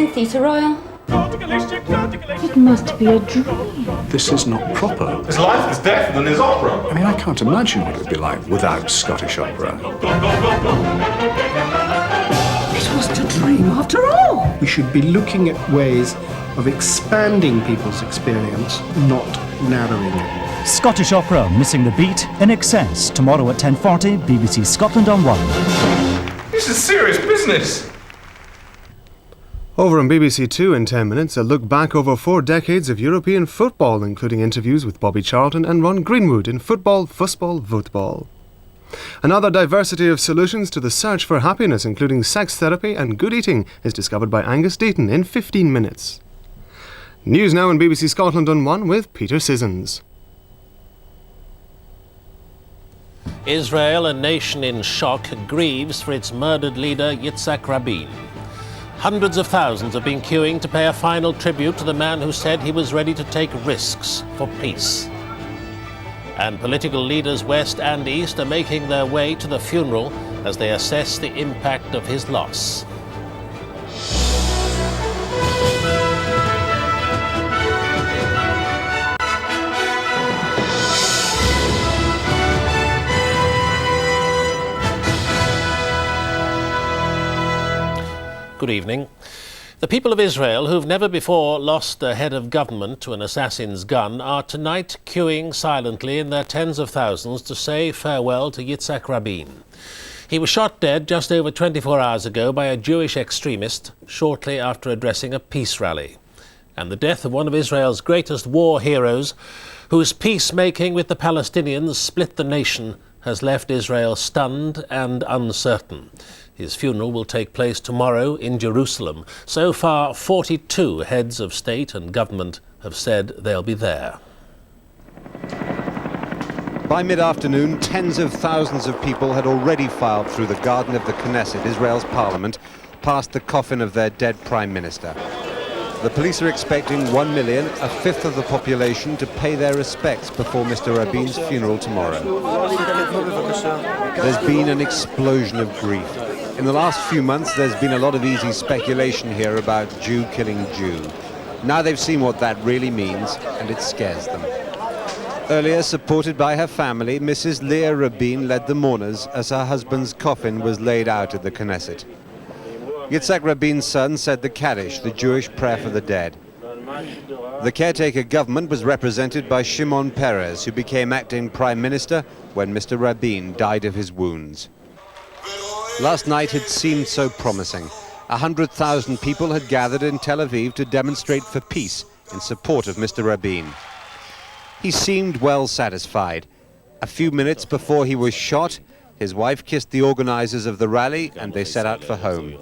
in, Theatre Royal. It must be a dream. This is not proper. There's life, there's death, and there's opera. I mean, I can't imagine what it would be like without Scottish opera. It was a dream after all. We should be looking at ways of expanding people's experience, not narrowing it. Scottish opera missing the beat in excess tomorrow at 10:40 BBC Scotland on 1. This is serious business. Over on BBC2 in 10 minutes, a look back over 4 decades of European football, including interviews with Bobby Charlton and Ron Greenwood in Football, Fussball, Voetbal. Another diversity of solutions to the search for happiness, including sex therapy and good eating, is discovered by Angus Deaton in 15 minutes. News now on BBC Scotland on 1 with Peter Sissons. Israel, a nation in shock, grieves for its murdered leader Yitzhak Rabin. Hundreds of thousands have been queuing to pay a final tribute to the man who said he was ready to take risks for peace. And political leaders west and east are making their way to the funeral as they assess the impact of his loss. Good evening. The people of Israel, who've never before lost a head of government to an assassin's gun, are tonight queuing silently in their tens of thousands to say farewell to Yitzhak Rabin. He was shot dead just over 24 hours ago by a Jewish extremist shortly after addressing a peace rally. And the death of one of Israel's greatest war heroes, whose peacemaking with the Palestinians split the nation, has left Israel stunned and uncertain. His funeral will take place tomorrow in Jerusalem. So far, 42 heads of state and government have said they'll be there. By mid-afternoon, tens of thousands of people had already filed through the garden of the Knesset, Israel's parliament, past the coffin of their dead prime minister. The police are expecting 1 million, a fifth of the population, to pay their respects before Mr. Rabin's funeral tomorrow. There's been an explosion of grief. In the last few months, there's been a lot of easy speculation here about Jew killing Jew. Now they've seen what that really means, and it scares them. Earlier, supported by her family, Mrs. Leah Rabin led the mourners as her husband's coffin was laid out at the Knesset. Yitzhak Rabin's son said the Kaddish, the Jewish prayer for the dead. The caretaker government was represented by Shimon Peres, who became acting prime minister when Mr. Rabin died of his wounds. Last night had seemed so promising. 100,000 people had gathered in Tel Aviv to demonstrate for peace in support of Mr. Rabin. He seemed well satisfied. A few minutes before he was shot, his wife kissed the organizers of the rally and they set out for home.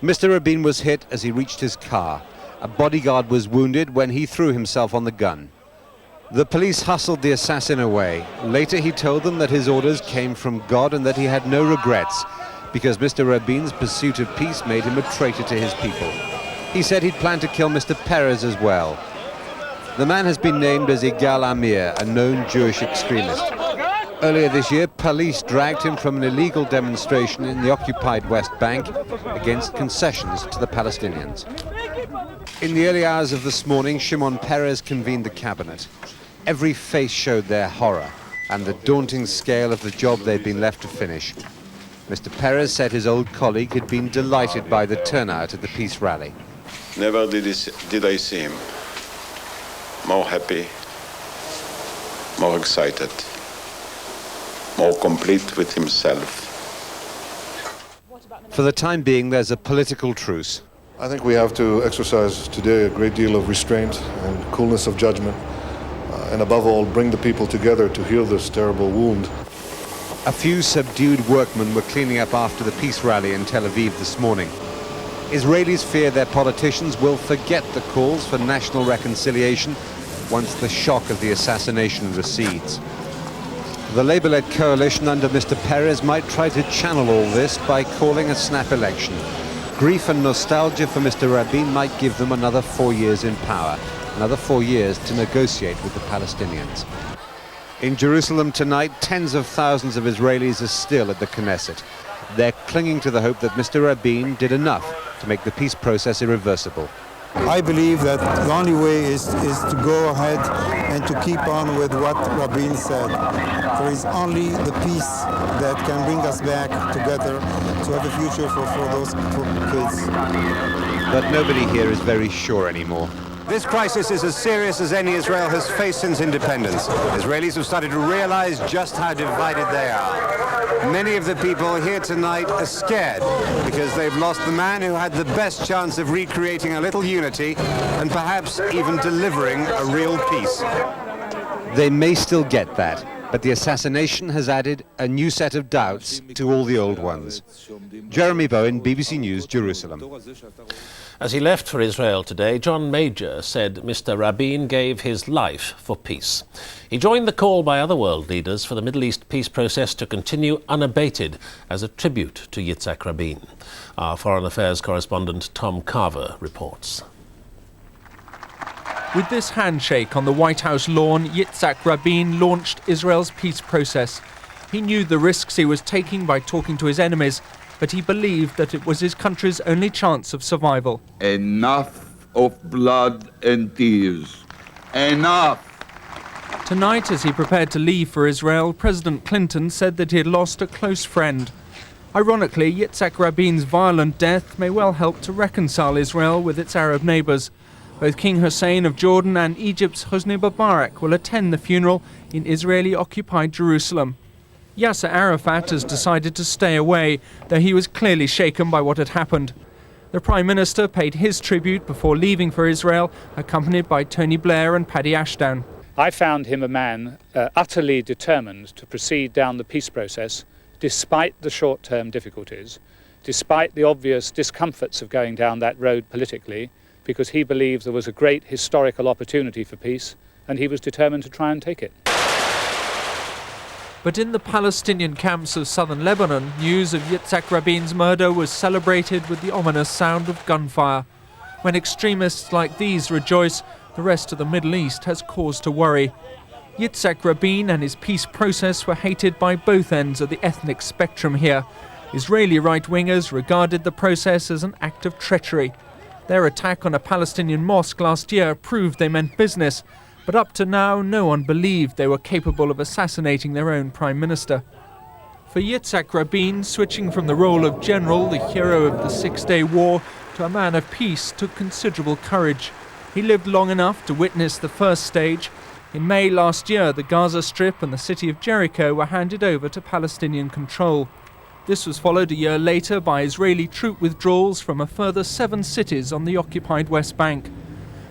Mr. Rabin was hit as he reached his car. A bodyguard was wounded when he threw himself on the gun. The police hustled the assassin away. Later he told them that his orders came from God and that he had no regrets because Mr. Rabin's pursuit of peace made him a traitor to his people. He said he'd planned to kill Mr. Peres as well. The man has been named as Yigal Amir, a known Jewish extremist. Earlier this year, police dragged him from an illegal demonstration in the occupied West Bank against concessions to the Palestinians. In the early hours of this morning, Shimon Peres convened the cabinet. Every face showed their horror and the daunting scale of the job they'd been left to finish. Mr. Peres said his old colleague had been delighted by the turnout at the peace rally. Never did I see him more happy, more excited, more complete with himself. For the time being, there's a political truce. I think we have to exercise today a great deal of restraint and coolness of judgment, and above all, bring the people together to heal this terrible wound. A few subdued workmen were cleaning up after the peace rally in Tel Aviv this morning. Israelis fear their politicians will forget the calls for national reconciliation once the shock of the assassination recedes. The Labour-led coalition under Mr. Peres might try to channel all this by calling a snap election. Grief and nostalgia for Mr. Rabin might give them another 4 years in power, another 4 years to negotiate with the Palestinians. In Jerusalem tonight, tens of thousands of Israelis are still at the Knesset. They're clinging to the hope that Mr. Rabin did enough to make the peace process irreversible. I believe that the only way is to go ahead and to keep on with what Rabin said. There is only the peace that can bring us back together to have a future for those kids. But nobody here is very sure anymore. This crisis is as serious as any Israel has faced since independence. Israelis have started to realize just how divided they are. Many of the people here tonight are scared because they've lost the man who had the best chance of recreating a little unity and perhaps even delivering a real peace. They may still get that, but the assassination has added a new set of doubts to all the old ones. Jeremy Bowen, BBC News, Jerusalem. As he left for Israel today, John Major said Mr. Rabin gave his life for peace. He joined the call by other world leaders for the Middle East peace process to continue unabated as a tribute to Yitzhak Rabin. Our Foreign Affairs correspondent Tom Carver reports. With this handshake on the White House lawn, Yitzhak Rabin launched Israel's peace process. He knew the risks he was taking by talking to his enemies, but he believed that it was his country's only chance of survival. Enough of blood and tears. Enough! Tonight, as he prepared to leave for Israel, President Clinton said that he had lost a close friend. Ironically, Yitzhak Rabin's violent death may well help to reconcile Israel with its Arab neighbours. Both King Hussein of Jordan and Egypt's Hosni Mubarak will attend the funeral in Israeli-occupied Jerusalem. Yasser Arafat has decided to stay away, though he was clearly shaken by what had happened. The Prime Minister paid his tribute before leaving for Israel, accompanied by Tony Blair and Paddy Ashdown. I found him a man utterly determined to proceed down the peace process, despite the short-term difficulties, despite the obvious discomforts of going down that road politically, because he believed there was a great historical opportunity for peace, and he was determined to try and take it. But in the Palestinian camps of southern Lebanon, news of Yitzhak Rabin's murder was celebrated with the ominous sound of gunfire. When extremists like these rejoice, the rest of the Middle East has cause to worry. Yitzhak Rabin and his peace process were hated by both ends of the ethnic spectrum here. Israeli right-wingers regarded the process as an act of treachery. Their attack on a Palestinian mosque last year proved they meant business, but up to now no one believed they were capable of assassinating their own Prime Minister. For Yitzhak Rabin, switching from the role of general, the hero of the Six-Day War, to a man of peace took considerable courage. He lived long enough to witness the first stage. In May last year, the Gaza Strip and the city of Jericho were handed over to Palestinian control. This was followed a year later by Israeli troop withdrawals from a further 7 cities on the occupied West Bank.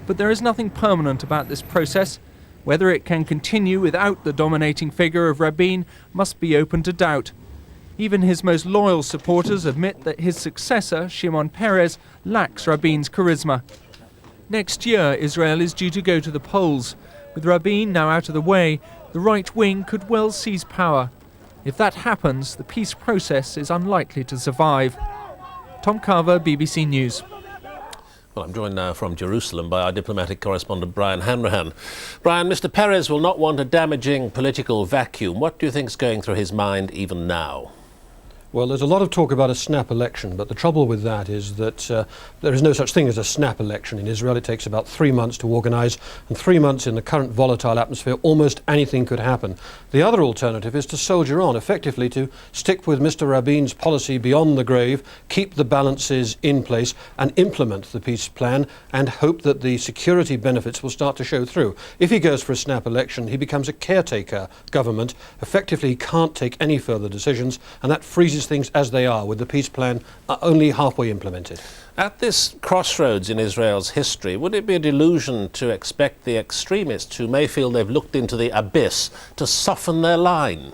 But there is nothing permanent about this process. Whether it can continue without the dominating figure of Rabin must be open to doubt. Even his most loyal supporters admit that his successor, Shimon Peres, lacks Rabin's charisma. Next year, Israel is due to go to the polls. With Rabin now out of the way, the right wing could well seize power. If that happens, the peace process is unlikely to survive. Tom Carver, BBC News. Well, I'm joined now from Jerusalem by our diplomatic correspondent Brian Hanrahan. Brian, Mr. Peres will not want a damaging political vacuum. What do you think is going through his mind even now? Well, there's a lot of talk about a snap election, but the trouble with that is that there is no such thing as a snap election. In Israel, it takes about 3 months to organise, and 3 months in the current volatile atmosphere, almost anything could happen. The other alternative is to soldier on, effectively to stick with Mr. Rabin's policy beyond the grave, keep the balances in place, and implement the peace plan, and hope that the security benefits will start to show through. If he goes for a snap election, he becomes a caretaker government. Effectively, he can't take any further decisions, and that freezes things as they are, with the peace plan only halfway implemented. At this crossroads in Israel's history, would it be a delusion to expect the extremists who may feel they've looked into the abyss to soften their line?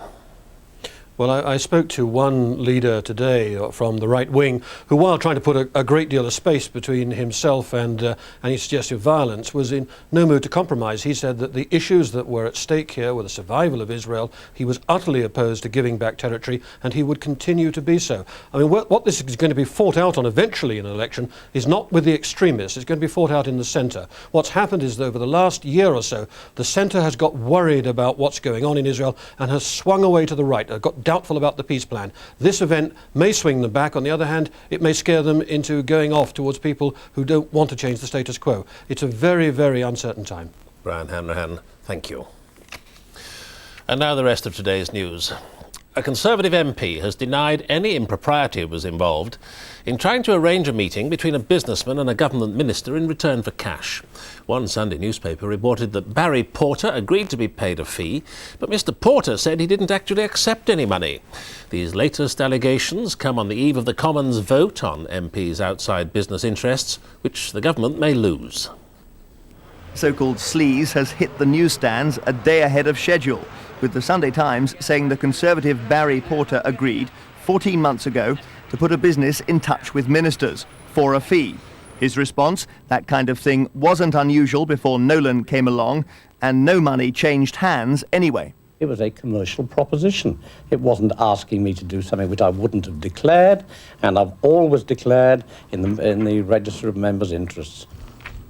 Well, I spoke to one leader today from the right wing who, while trying to put a great deal of space between himself and any suggestive violence, was in no mood to compromise. He said that the issues that were at stake here were the survival of Israel. He was utterly opposed to giving back territory, and he would continue to be so. I mean, what this is going to be fought out on eventually in an election is not with the extremists. It's going to be fought out in the centre. What's happened is that over the last year or so, the centre has got worried about what's going on in Israel and has swung away to the right, got doubtful about the peace plan. This event may swing them back. On the other hand, it may scare them into going off towards people who don't want to change the status quo. It's a very, very uncertain time. Brian Hanrahan, thank you. And now the rest of today's news. A Conservative MP has denied any impropriety was involved in trying to arrange a meeting between a businessman and a government minister in return for cash. One Sunday newspaper reported that Barry Porter agreed to be paid a fee, but Mr. Porter said he didn't actually accept any money. These latest allegations come on the eve of the Commons vote on MPs' outside business interests, which the government may lose. So-called sleaze has hit the newsstands a day ahead of schedule, with the Sunday Times saying the Conservative Barry Porter agreed 14 months ago to put a business in touch with ministers for a fee. His response, that kind of thing wasn't unusual before Nolan came along, and no money changed hands anyway. It was a commercial proposition. It wasn't asking me to do something which I wouldn't have declared, and I've always declared in the Register of Members' Interests.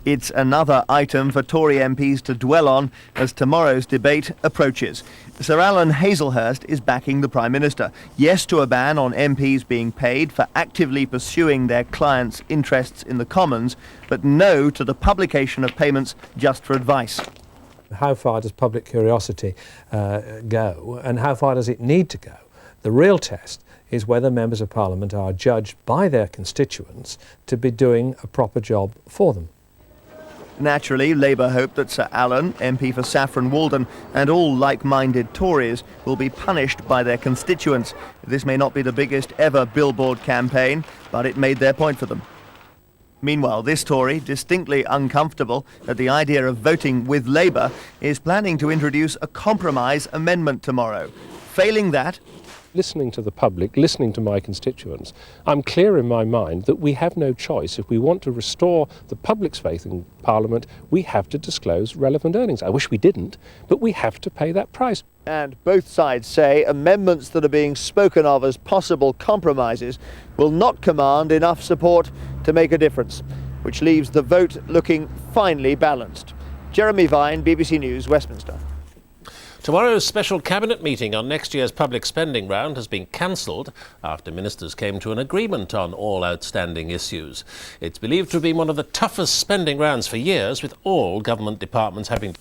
It's another item for Tory MPs to dwell on as tomorrow's debate approaches. Sir Alan Hazelhurst is backing the Prime Minister. Yes to a ban on MPs being paid for actively pursuing their clients' interests in the Commons, but no to the publication of payments just for advice. How far does public curiosity go, and how far does it need to go? The real test is whether members of Parliament are judged by their constituents to be doing a proper job for them. Naturally, Labour hope that Sir Alan, MP for Saffron Walden, and all like-minded Tories will be punished by their constituents. This may not be the biggest ever billboard campaign, but it made their point for them. Meanwhile, this Tory, distinctly uncomfortable at the idea of voting with Labour, is planning to introduce a compromise amendment tomorrow. Failing that, listening to the public, listening to my constituents, I'm clear in my mind that we have no choice. If we want to restore the public's faith in Parliament, we have to disclose relevant earnings. I wish we didn't, but we have to pay that price. And both sides say amendments that are being spoken of as possible compromises will not command enough support to make a difference, which leaves the vote looking finely balanced. Jeremy Vine, BBC News, Westminster. Tomorrow's special cabinet meeting on next year's public spending round has been cancelled after ministers came to an agreement on all outstanding issues. It's believed to have been one of the toughest spending rounds for years, with all government departments having